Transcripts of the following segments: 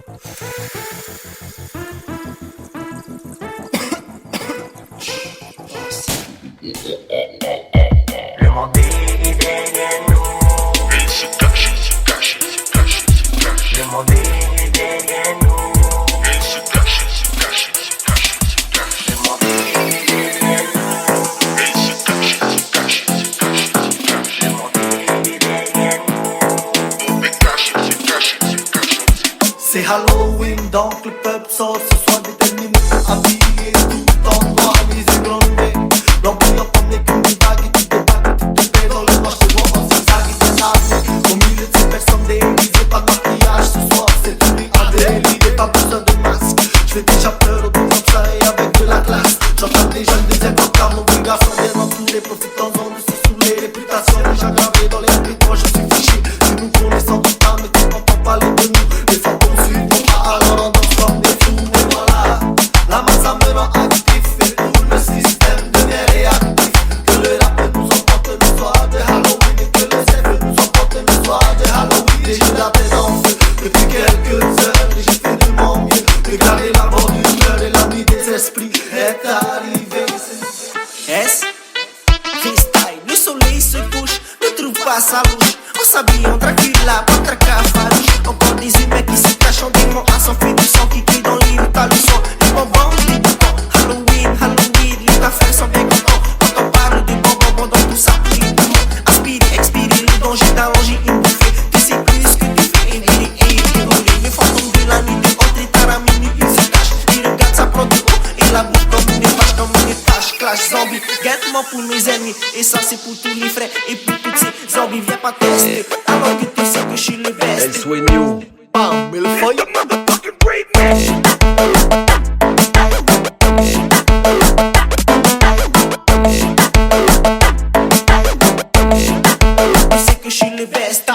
Le monde est derrière nous. Il se cache, il se cache, il se cache, il se cache. Le monde est derrière nous. Il se cache, il se cache, il se cache, il se cache. Le monde est derrière nous. Il se cache, il se cache, il se cache, il se cache. Le monde est derrière nous. Il cache, il se cache, il se cache, il se cache. C'est Halloween, donc le peuple sort ce soir déterminé pour habiller tout en noir, les yeux grondés. L'empire premier comme des vagues et tu débarques, tu te fais dans le noir, je te vois en zigzag et des armes. Au milieu de ces personnes déguisées, pas de maquillage ce soir, c'est tout en délire, pas besoin de masque. Je fais déjà peur au tout comme ça et avec de la classe. J'entends des jeunes des écoles car mon regard sont bien entourés, profitant-en de se saouler. Réputation déjà gravée dans les rues, moi je suis fiché. Si nous connaissons pas, mais tu n'entends parler de nous. Les fantômes suivent mon pas, alors on danse comme des fous. Et voilà, la masse me rend actif et tout le système devient réactif. Que le rap nous emporte le soir de Halloween et que les effets nous emportent le soir de Halloween. Et j'ai la tête en feu depuis quelques heures et j'ai fait de mon mieux de garder la bonne humeur et la nuit des esprits est arrivée. S, freestyle, le soleil se couche, ne trouve pas sa louche. On s'habille en Dracula, pas traquard farouche. Encore des humains qui se cachent en démons à s'enfuir du sang qui crie dans l'île, t'as le son. Les bonbons, les boutons, Halloween, Halloween, les affaires sont bien contents. Quand on parle de bonbons, dans tout ça, les poumons. Aspire, expire, le danger d'allonger une bouffée. Tu sais plus ce que tu fais, et déroulé. Les fantômes de la nuit, de entre et tard à minuit, ils se cachent. Ils regardent sa prod de haut et la bouche comme une vache, comme une tâche. Clash zombie, guette-moi pour mes ennemis. Et ça c'est pour tous les frères et pour toutes ces zombies. Viens pas tester, alors que tu sais que je suis le best. El sueño. Bam, millefeuille. Tu sais que je suis le best.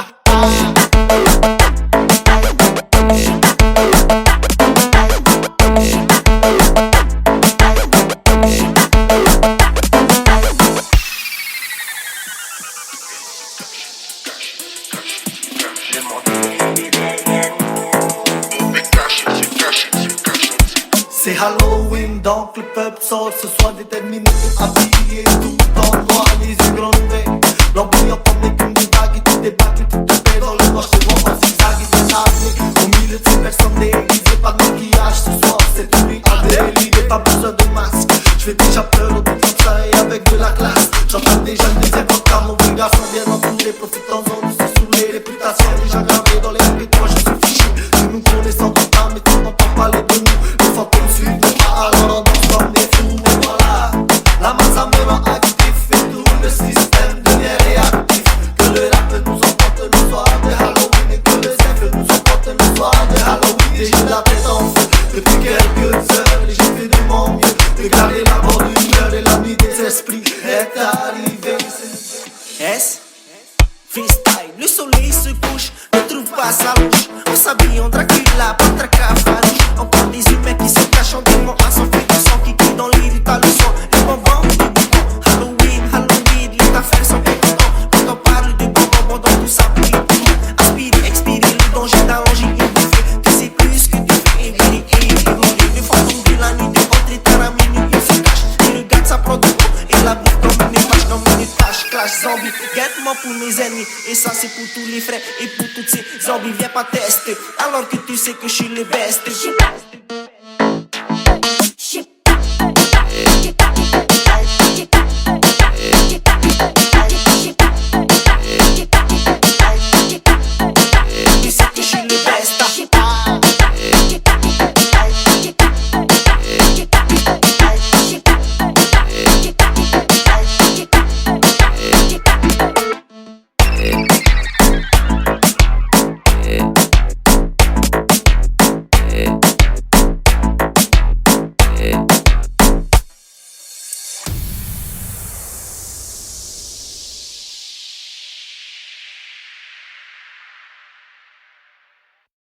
Le monde est derrière nous. Il cache, il se cache, il se cache, il se cache. C'est Halloween, donc le peuple sort ce soir déterminé pour habiller tout en noir, les yeux grondés. L'empire premier comme des vagues et tu débarques et tu te fais dans le noir, je te vois en zigzag et des armes. Au milieu de ces personnes déguisées, pas de maquillage ce soir, c'est tout en délire, pas besoin de masque. Je fais déjà peur au tout comme ça et avec de la classe. J'entends des jeunes des époques car mon regard sont bien entourés, profitant-en de se saouler. Réputation déjà gravée dans les rues, moi je suis fiché. Si nous connaissons pas, mais tu n'entends parler de nous. Les fantômes suivent mon pas, alors on danse comme des fous. Et voilà, la masse me rend actif et tout le système devient réactif. Que le rap nous emporte le soir de Halloween et que les effets nous emportent le soir de Halloween. Et j'ai la tête en feu depuis quelques heures et j'ai fait de mon mieux de garder la bonne humeur et la nuit des esprits est arrivée. S, freestyle, le soleil se couche, ne trouve pas sa louche. On s'habille en Dracula, pas traquard farouche. Encore des humains qui se cachent en démons à s'enfuir du sang qui crie dans l'île, t'as le son. Les bonbons, les boutons, Halloween, Halloween, les affaires sont bien contents. Quand on parle de bonbons, dans tout ça, les poumons. Aspire, expire, le danger d'allonger une bouffée. Tu sais plus ce que tu fais, et déroulé. Les fantômes de la nuit, de entre et tard à minuit, ils se cachent. Ils regardent sa prod de haut et la bouche comme une vache, comme une tâche. Clash zombie, guette-moi pour mes ennemis. Et ça c'est pour tous les frères et pour toutes ces zombies. Viens pas tester, alors que tu sais que je suis le best.